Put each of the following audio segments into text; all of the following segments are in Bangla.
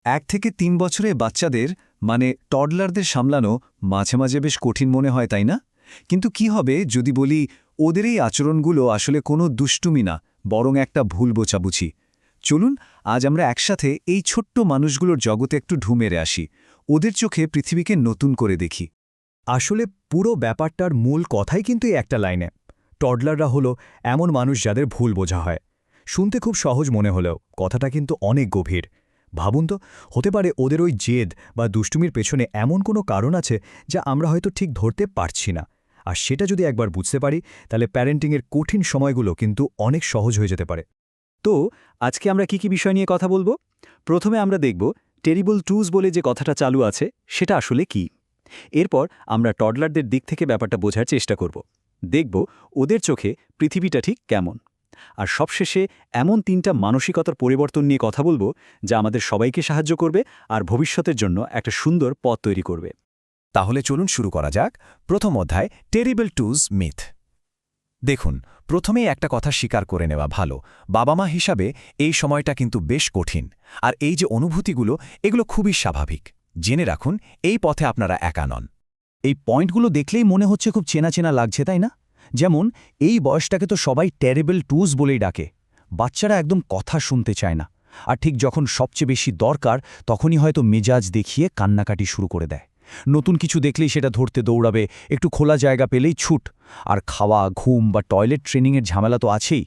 1 থেকে 3 বছরের বাচ্চাদের মানে টডলারদের সামলানো মাঝে মাঝে বেশ কঠিন মনে হয়, তাই না? কিন্তু কি হবে যদি বলি ওদের এই আচরণগুলো আসলে কোনো দুষ্টুমি না, বরং একটা ভুল বোঝাবুঝি। চলুন আজ আমরা একসাথে এই ছোট্ট মানুষগুলোর জগতে একটু ঢু মেরে আসি, ওদের চোখে পৃথিবীকে নতুন করে দেখি। আসলে পুরো ব্যাপারটার মূল কথাই কিন্তু এই একটা লাইনে। টডলাররা হলো এমন মানুষ যাদের ভুল বোঝা হয়। শুনতে খুব সহজ মনে হলেও কথাটা কিন্তু অনেক গভীর। ভাবুন তো, হতে পারে ওদের ওই জেদ বা দুষ্টুমির পেছনে এমন কোনো কারণ আছে যা আমরা হয়তো ঠিক ধরতে পারছি না। আর সেটা যদি একবার বুঝতে পারি, তাহলে প্যারেন্টিংয়ের কঠিন সময়গুলো কিন্তু অনেক সহজ হয়ে যেতে পারে। তো আজকে আমরা কি বিষয় নিয়ে কথা বলবো? প্রথমে আমরা দেখব টেরিবল টুজ বলে যে কথাটা চালু আছে সেটা আসলে কি। এরপর আমরা টডলারদের দিক থেকে ব্যাপারটা বোঝার চেষ্টা করব। দেখব ওদের চোখে পৃথিবীটা ঠিক কেমন। আর সবশেষে এমন 3টা মানসিকতার পরিবর্তন নিয়ে কথা বলবো যা আমাদের সবাইকে সাহায্য করবে আর ভবিষ্যতের জন্য একটা সুন্দর পথ তৈরি করবে। তাহলে চলুন শুরু করা যাক। প্রথম অধ্যায়, টেরিবল টুজ মিথ। দেখুন, প্রথমেই একটা কথা স্বীকার করে নেওয়া ভালো, বাবা মা হিসাবে এই সময়টা কিন্তু বেশ কঠিন। আর এই যে অনুভূতিগুলো, এগুলো খুবই স্বাভাবিক। জেনে রাখুন, এই পথে আপনারা একা নন। এই পয়েন্টগুলো দেখলেই মনে হচ্ছে খুব চেনা চেনা লাগছে, তাই না? যেমন এই বয়সটাকে তো সবাই টেরিবল টুজ বলেই ডাকে। বাচ্চারা একদম কথা শুনতে চায় না, আর ঠিক যখন সবচেয়ে বেশি দরকার তখনই হয়তো মেজাজ দেখিয়ে কান্নাকাটি শুরু করে দেয়। নতুন কিছু দেখলেই সেটা ধরতে দৌড়াবে, একটু খোলা জায়গা পেলেই ছুট। আর খাওয়া, ঘুম বা টয়লেট ট্রেনিংয়ের ঝামেলা তো আছেই।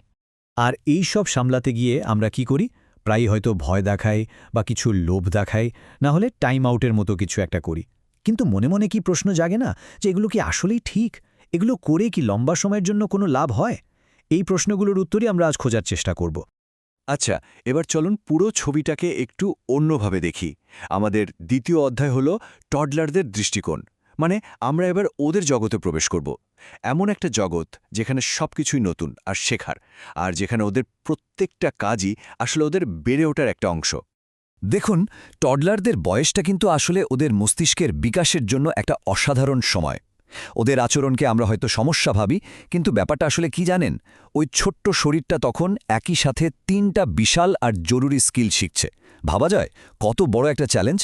আর এই সব সামলাতে গিয়ে আমরা কি করি? প্রায়ই হয়তো ভয় দেখাই বা কিছু লোভ দেখাই, না হলে টাইম আউটের মতো কিছু একটা করি। কিন্তু মনে মনে কি প্রশ্ন জাগে না যে এগুলো কি আসলেই ঠিক? এগুলো করে কি লম্বা সময়ের জন্য কোনো লাভ হয়? এই প্রশ্নগুলোর উত্তরই আমরা আজ খোঁজার চেষ্টা করব। আচ্ছা, এবার চলুন পুরো ছবিটাকে একটু অন্যভাবে দেখি। আমাদের দ্বিতীয় অধ্যায় হল টডলারদের দৃষ্টিকোণ। মানে আমরা এবার ওদের জগতে প্রবেশ করব। এমন একটা জগৎ যেখানে সবকিছুই নতুন আর শেখার, আর যেখানে ওদের প্রত্যেকটা কাজই আসলে ওদের বেড়ে ওঠার একটা অংশ। দেখুন, টডলারদের বয়সটা কিন্তু আসলে ওদের মস্তিষ্কের বিকাশের জন্য একটা অসাধারণ সময়। ওদের আচরণকে আমরা হয়তো সমস্যা ভাবি, কিন্তু ব্যাপারটা আসলে কি জানেন? ওই ছোট্ট শরীরটা তখন একই সাথে 3টা বিশাল আর জরুরি স্কিল শিখছে। ভাবা যায় কত বড় একটা চ্যালেঞ্জ।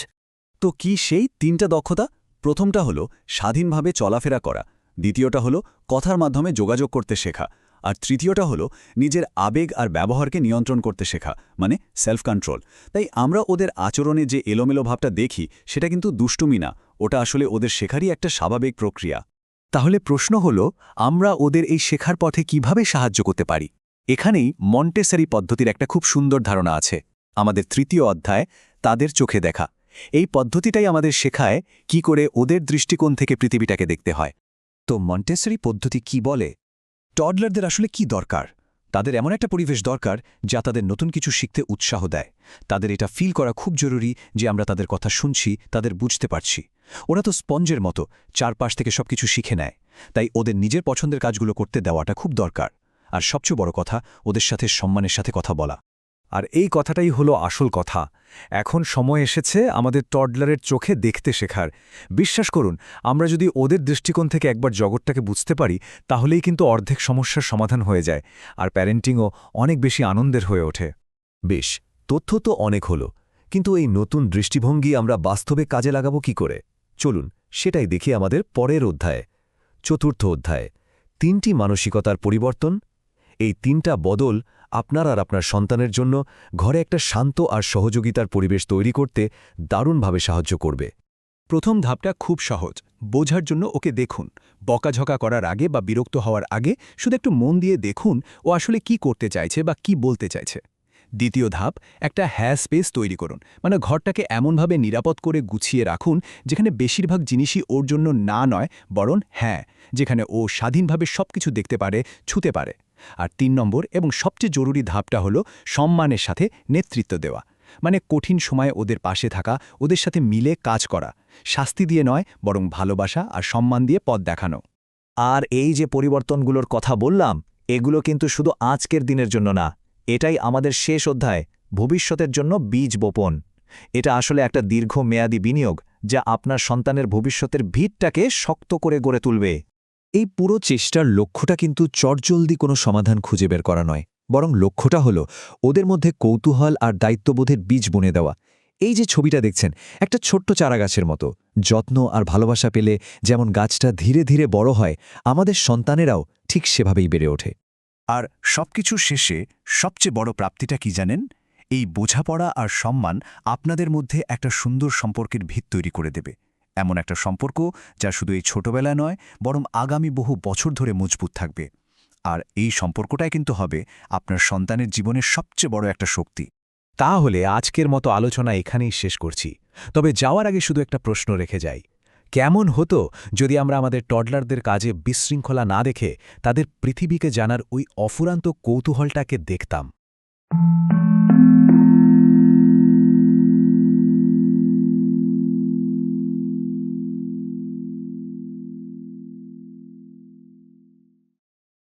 তো কি সেই 3টা দক্ষতা? প্রথমটা হলো স্বাধীনভাবে চলাফেরা করা, দ্বিতীয়টা হলো কথার মাধ্যমে যোগাযোগ করতে শেখা, আর তৃতীয়টা হলো নিজের আবেগ আর ব্যবহারকে নিয়ন্ত্রণ করতে শেখা, মানে সেলফ কন্ট্রোল। তাই আমরা ওদের আচরণে যে এলোমেলো ভাবটা দেখি সেটা কিন্তু দুষ্টুমি না, ওটা আসলে ওদের শেখারই একটা স্বাভাবিক প্রক্রিয়া। তাহলে প্রশ্ন হলো, আমরা ওদের এই শেখার পথে কিভাবে সাহায্য করতে পারি? এখানেই মন্টেসরি পদ্ধতির একটা খুব সুন্দর ধারণা আছে। আমাদের তৃতীয় অধ্যায়, তাদের চোখে দেখা। এই পদ্ধতিটাই আমাদের শেখায় কি করে ওদের দৃষ্টিকোণ থেকে পৃথিবীটাকে দেখতে হয়। তো মন্টেসরি পদ্ধতি কি বলে? টডলারদের আসলে কি দরকার? তাদের এমন একটা পরিবেশ দরকার যা তাদের নতুন কিছু শিখতে উৎসাহ দেয়। তাদের এটা ফিল করা খুব জরুরি যে আমরা তাদের কথা শুনছি, তাদের বুঝতে পারছি। ওরা তো স্পঞ্জের মতো, চারপাশ থেকে সবকিছু শিখে নেয়। তাই ওদের নিজের পছন্দের কাজগুলো করতে দেওয়াটা খুব দরকার। আর সবচেয়ে বড় কথা, ওদের সাথে সম্মানের সাথে কথা বলা। আর এই কথাটাই হলো আসল কথা। এখন সময় এসেছে আমাদের টডলারের চোখে দেখতে শেখার। বিশ্বাস করুন, আমরা যদি ওদের দৃষ্টিকোণ থেকে একবার জগৎটাকে বুঝতে পারি, তাহলেই কিন্তু অর্ধেক সমস্যার সমাধান হয়ে যায়, আর প্যারেন্টিংও অনেক বেশি আনন্দের হয়ে ওঠে। বেশ, তথ্য তো অনেক হলো, কিন্তু এই নতুন দৃষ্টিভঙ্গি আমরা বাস্তবে কাজে লাগাবো কি করে? চলুন সেটাই দেখি আমাদের পরের অধ্যায়ে। চতুর্থ অধ্যায়, 3টি মানসিকতার পরিবর্তন। এই 3টা বদল আপনার আর আপনার সন্তানের জন্য ঘরে একটা শান্ত আর সহযোগিতার পরিবেশ তৈরি করতে দারুণভাবে সাহায্য করবে। প্রথম ধাপটা খুব সহজ, বোঝার জন্য ওকে দেখুন। বকাঝকা করার আগে বা বিরক্ত হওয়ার আগে শুধু একটু মন দিয়ে দেখুন ও আসলে কি করতে চাইছে বা কি বলতে চাইছে। দ্বিতীয় ধাপ, একটা স্পেস তৈরি করুন। মানে ঘরটাকে এমনভাবে নিরাপদ করে গুছিয়ে রাখুন যেখানে বেশিরভাগ জিনিসই ওর জন্য না নয়, বরং যেখানে ও স্বাধীনভাবে সবকিছু দেখতে পারে, ছুঁতে পারে। আর 3 নম্বর এবং সবচেয়ে জরুরি ধাপটা হলো সম্মানের সাথে নেতৃত্ব দেওয়া। মানে কঠিন সময়ে ওদের পাশে থাকা, ওদের সাথে মিলে কাজ করা। শাস্তি দিয়ে নয়, বরং ভালোবাসা আর সম্মান দিয়ে পথ দেখানো। আর এই যে পরিবর্তনগুলোর কথা বললাম, এগুলো কিন্তু শুধু আজকের দিনের জন্য না, এটাই আমাদের শেষ অধ্যায়, ভবিষ্যতের জন্য বীজ বপন। এটা আসলে একটা দীর্ঘমেয়াদী বিনিয়োগ যা আপনার সন্তানের ভবিষ্যতের ভিতটাকে শক্ত করে গড়ে তুলবে। এই পুরো চেষ্টার লক্ষ্যটা কিন্তু চটজলদি কোনো সমাধান খুঁজে বের করা নয়, বরং লক্ষ্যটা হলো ওদের মধ্যে কৌতূহল আর দায়িত্ববোধের বীজ বুনে দেওয়া। এই যে ছবিটা দেখছেন, একটা ছোট্ট চারাগাছের মতো যত্ন আর ভালোবাসা পেলে যেমন গাছটা ধীরে ধীরে বড় হয়, আমাদের সন্তানেরাও ঠিক সেভাবেই বেড়ে ওঠে। আর সবকিছুর শেষে সবচেয়ে বড় প্রাপ্তিটা কি জানেন? এই বোঝাপড়া আর সম্মান আপনাদের মধ্যে একটা সুন্দর সম্পর্কের ভিত তৈরি করে দেবে। এমন একটা সম্পর্ক যা শুধু এই ছোটবেলায় নয়, বরং আগামী বহু বছর ধরে মজবুত থাকবে। আর এই সম্পর্কটাই কিন্তু হবে আপনার সন্তানের জীবনের সবচেয়ে বড় একটা শক্তি। তাহলে আজকের মতো আলোচনা এখানেই শেষ করছি। তবে যাওয়ার আগে শুধু একটা প্রশ্ন রেখে যাই, কেমন হতো যদি আমরা আমাদের টডলারদের কাজে বিশৃঙ্খলা না দেখে তাদের পৃথিবীকে জানার ওই অফুরান্ত কৌতূহলটাকে দেখতাম?